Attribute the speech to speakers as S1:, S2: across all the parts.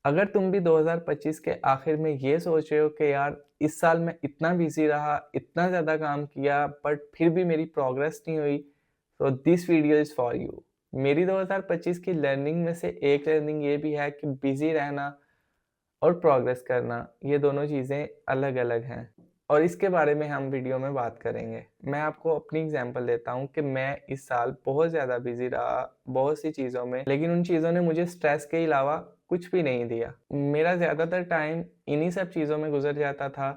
S1: अगर तुम भी 2025 के आखिर में ये सोच रहे हो कि यार इस साल मैं इतना बिजी रहा, इतना ज़्यादा काम किया बट फिर भी मेरी प्रोग्रेस नहीं हुई, तो this video is for you. मेरी 2025 की लर्निंग में से एक लर्निंग ये भी है कि बिजी रहना और प्रोग्रेस करना, ये दोनों चीज़ें अलग-अलग हैं और इसके बारे में हम वीडियो में बात करेंगे। मैं आपको अपनी एग्ज़ाम्पल देता हूँ कि मैं इस साल बहुत ज़्यादा बिज़ी रहा, बहुत सी चीज़ों में, लेकिन उन चीज़ों ने मुझे स्ट्रेस के अलावा कुछ भी नहीं दिया। मेरा ज़्यादातर टाइम इन्हीं सब चीज़ों में गुज़र जाता था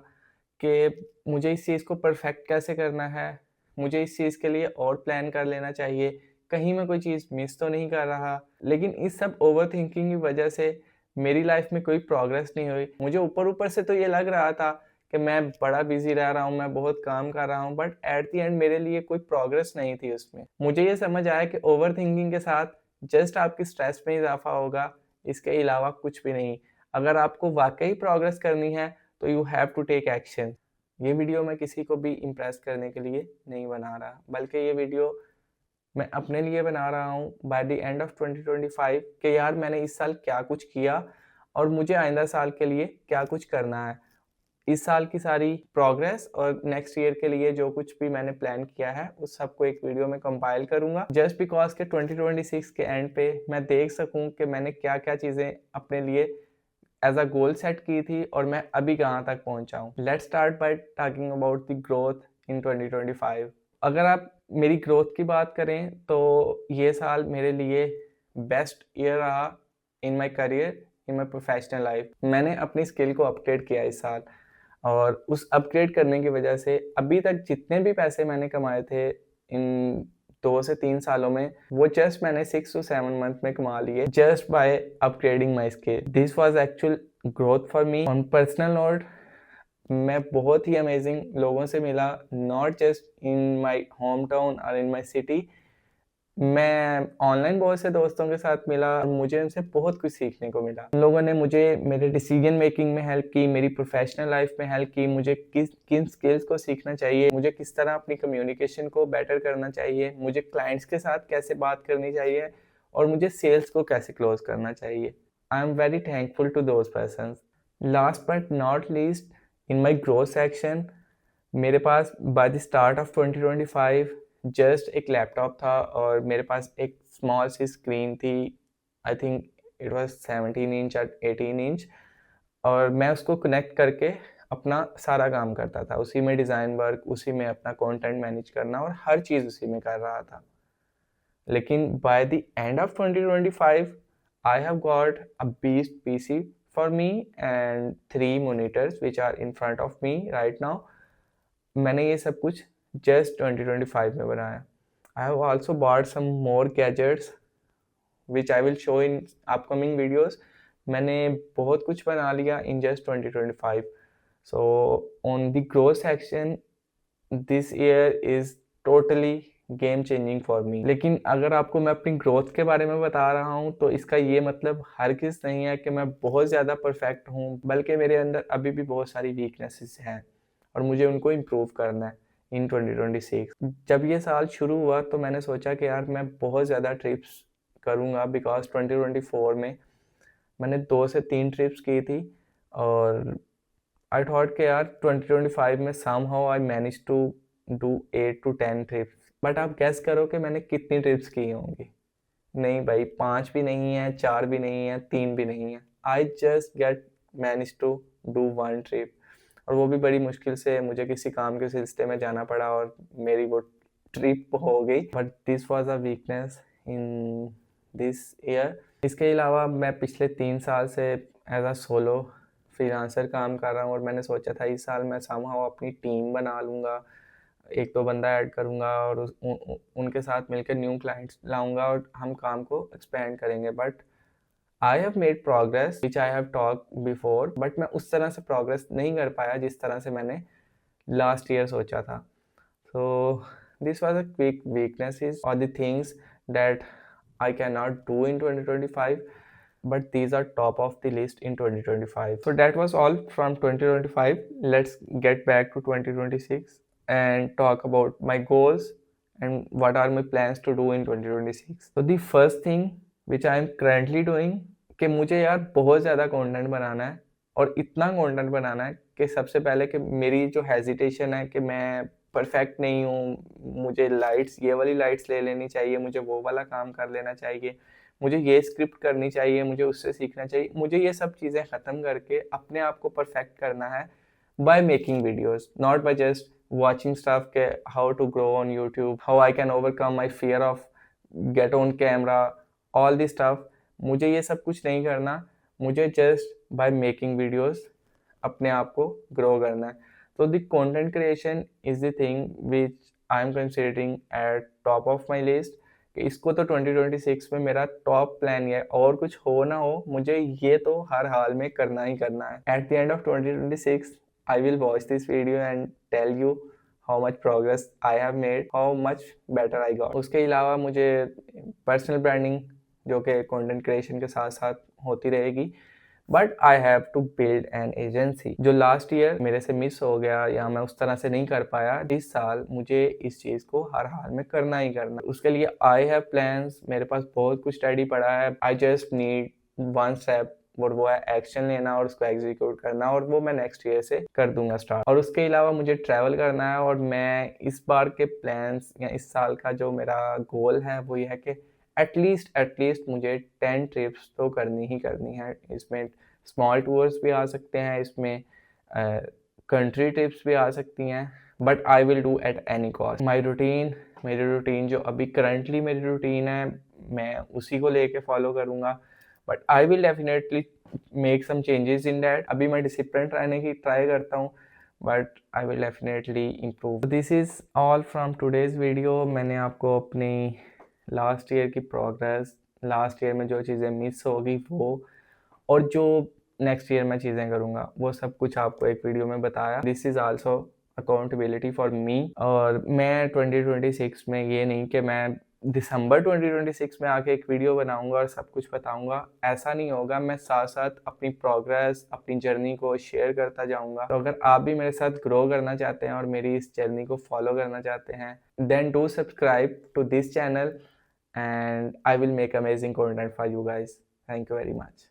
S1: कि मुझे इस चीज़ को परफ़ेक्ट कैसे करना है, मुझे इस चीज़ के लिए और प्लान कर लेना चाहिए, कहीं मैं कोई चीज़ मिस तो नहीं कर रहा। लेकिन इस सब ओवरथिंकिंग की वजह से मेरी लाइफ़ में कोई प्रोग्रेस नहीं हुई। मुझे ऊपर-ऊपर से तो ये लग रहा था कि मैं बड़ा बिज़ी रह रहा हूँ, मैं बहुत काम कर रहा हूँ, बट एट द एंड मेरे लिए कोई प्रोग्रेस नहीं थी उसमें। मुझे ये समझ आया कि ओवरथिंकिंग के साथ जस्ट आपकी स्ट्रेस में इज़ाफ़ा होगा, इसके अलावा कुछ भी नहीं। अगर आपको वाक़ई प्रोग्रेस करनी है, तो you have to take action. ये वीडियो मैं किसी को भी इम्प्रेस करने के लिए नहीं बना रहा, बल्कि ये वीडियो मैं अपने लिए बना रहा हूँ बाय द एंड ऑफ 2025 कि यार मैंने इस साल क्या कुछ किया और मुझे आइंदा साल के लिए क्या कुछ करना है। इस साल की सारी प्रोग्रेस और नेक्स्ट ईयर के लिए जो कुछ भी मैंने प्लान किया है, उस सबको एक वीडियो में कंपाइल करूँगा। जस्ट बिकॉज़ के 2026 के एंड पे मैं देख सकूँ कि मैंने क्या-क्या चीज़ें अपने लिए एज़ अ गोल सेट की थी और मैं अभी कहाँ तक पहुँचा हूँ। Let's start by talking about the growth in 2025। अगर आप मेरी ग्रोथ की बात करें तो ये साल मेरे लिए बेस्ट ईयर रहा in my career, in my professional life. मैंने अपनी स्किल को अपग्रेड किया इस साल और उस अपग्रेड करने की वजह से अभी तक जितने भी पैसे मैंने कमाए थे इन 2 से 3 सालों में, वो जस्ट मैंने 6 टू 7 मंथ में कमा लिए just by upgrading my skill. This was actual growth for me. On personal note, मैं बहुत ही अमेजिंग लोगों से मिला, not just in my home town और इन माय सिटी। मैं ऑनलाइन बहुत से दोस्तों के साथ मिला और मुझे उनसे बहुत कुछ सीखने को मिला। उन लोगों ने मुझे मेरे डिसीजन मेकिंग में हेल्प की, मेरी प्रोफेशनल लाइफ में हेल्प की, मुझे किन स्किल्स को सीखना चाहिए, मुझे किस तरह अपनी कम्युनिकेशन को बेटर करना चाहिए, मुझे क्लाइंट्स के साथ कैसे बात करनी चाहिए और मुझे सेल्स को कैसे क्लोज करना चाहिए। I am very thankful to those persons. Last but not least, in my growth section मेरे पास by the start of 2025 just एक लैपटॉप था और मेरे पास एक स्मॉल सी स्क्रीन थी। I think it was 17 inch और 18 इंच और मैं उसको कनेक्ट करके अपना सारा काम करता था। उसी में डिज़ाइन वर्क, उसी में अपना कंटेंट मैनेज करना और हर चीज़ उसी में कर रहा था। लेकिन by the end of 2025 I have got a beast PC for me and 3 monitors which are in front of me right now. मैंने ये सब कुछ जस्ट 2025 में बनाया। I have also bought some more gadgets which I will show in upcoming videos. मैंने बहुत कुछ बना लिया in just 2025। So on the growth section this year is totally game changing for me. लेकिन अगर आपको मैं अपनी ग्रोथ के बारे में बता रहा हूँ तो इसका ये मतलब हरगिज़ नहीं है कि मैं बहुत ज़्यादा परफेक्ट हूँ, बल्कि मेरे अंदर अभी भी बहुत सारी वीकनेसेस हैं और मुझे उनको इम्प्रूव करना है इन 2026। जब ये साल शुरू हुआ तो मैंने सोचा कि यार मैं बहुत ज़्यादा ट्रिप्स करूँगा बिकॉज़ 2024 में मैंने 2 से 3 ट्रिप्स की थी और आई थॉट कि यार 2025 में somehow I manage to do 8 to 10 trips. But आप गेस करो कि मैंने कितनी ट्रिप्स की होंगी? नहीं भाई, 5 भी नहीं है, 4 भी नहीं है, 3 भी नहीं है। I just get manage to do 1 trip और वो भी बड़ी मुश्किल से मुझे किसी काम के सिलसिले में जाना पड़ा और मेरी वो ट्रिप हो गई। But this was a weakness in this year. इसके अलावा मैं पिछले 3 साल से एज़ अ सोलो फ्रीलांसर काम कर रहा हूँ और मैंने सोचा था इस साल मैं समहाउ अपनी टीम बना लूँगा, 1-2 बंदा ऐड करूँगा और उनके साथ मिलकर न्यू क्लाइंट्स लाऊँगा और हम काम को एक्सपेंड करेंगे। But I have made progress which I have talked before, but मैं उस तरह से प्रोग्रेस नहीं कर पाया जिस तरह से मैंने लास्ट ईयर सोचा था। So this was a quick weaknesses or the things that I cannot do in 2025, but these are top of the list in 2025. So that was all from 2025. Let's get back to 2026 and talk about my goals and what are my plans to do in 2026. So the first thing which I am currently doing कि मुझे यार बहुत ज़्यादा content बनाना है और इतना content बनाना है कि सबसे पहले कि मेरी जो हेजिटेशन है कि मैं परफेक्ट नहीं हूँ, मुझे लाइट्स ये वाली लाइट्स ले लेनी चाहिए, मुझे वो वाला काम कर लेना चाहिए, मुझे ये स्क्रिप्ट करनी चाहिए, मुझे उससे सीखना चाहिए, मुझे ये सब चीज़ें ख़त्म करके अपने आप को परफेक्ट करना है by making videos, not by just watching stuff के how to grow on YouTube, how I can overcome my fear of get on camera, all this stuff. मुझे ये सब कुछ नहीं करना, मुझे just by making videos अपने आप को grow करना है. So the content creation is the thing which I am considering at top of my list. कि इसको तो 2026 में मेरा टॉप प्लान है, और कुछ हो ना हो मुझे ये तो हर हाल में करना ही करना है. At the end of 2026 I will watch this video and tell you how much progress I have made, how much better I got. उसके अलावा मुझे पर्सनल ब्रांडिंग जो कि कंटेंट क्रिएशन के साथ साथ होती रहेगी, but I have to build an agency जो लास्ट ईयर मेरे से मिस हो गया या मैं उस तरह से नहीं कर पाया. इस साल मुझे इस चीज़ को हर हाल में करना ही करना. उसके लिए आई हैव प्लान्स, मेरे पास बहुत कुछ स्टडी पड़ा है. I just need one step, और वो है एक्शन लेना और उसको एग्जीक्यूट करना, और वो मैं नेक्स्ट ईयर से कर दूंगा स्टार्ट. और उसके अलावा मुझे ट्रैवल करना है, और मैं इस बार के प्लान्स या इस साल का जो मेरा गोल है वो ये है कि एटलीस्ट मुझे 10 ट्रिप्स तो करनी ही करनी है. इसमें स्मॉल टूर्स भी आ सकते हैं, इसमें कंट्री ट्रिप्स भी आ सकती हैं, but I will do at any cost. मेरी रूटीन जो अभी करंटली मेरी रूटीन है, मैं उसी को लेके फॉलो करूँगा, but I will definitely make some changes in that. अभी मैं डिसिप्लिन रहने की ट्राई करता हूँ, but I will definitely improve. This is all from today's video. मैंने आपको अपनी लास्ट ईयर की प्रोग्रेस, लास्ट ईयर में जो चीज़ें मिस होगी वो, और जो नेक्स्ट ईयर में चीज़ें करूँगा वो सब कुछ आपको एक वीडियो में बताया. This is also accountability for me. और मैं 2026 में ये नहीं कि मैं दिसंबर 2026 में आके एक वीडियो बनाऊंगा और सब कुछ बताऊंगा, ऐसा नहीं होगा. मैं साथ साथ अपनी प्रोग्रेस, अपनी जर्नी को शेयर करता जाऊंगा. तो अगर आप भी मेरे साथ ग्रो करना चाहते हैं और मेरी इस जर्नी को फॉलो करना चाहते हैं, then do subscribe to this channel and I will make amazing content for you guys. Thank you very much.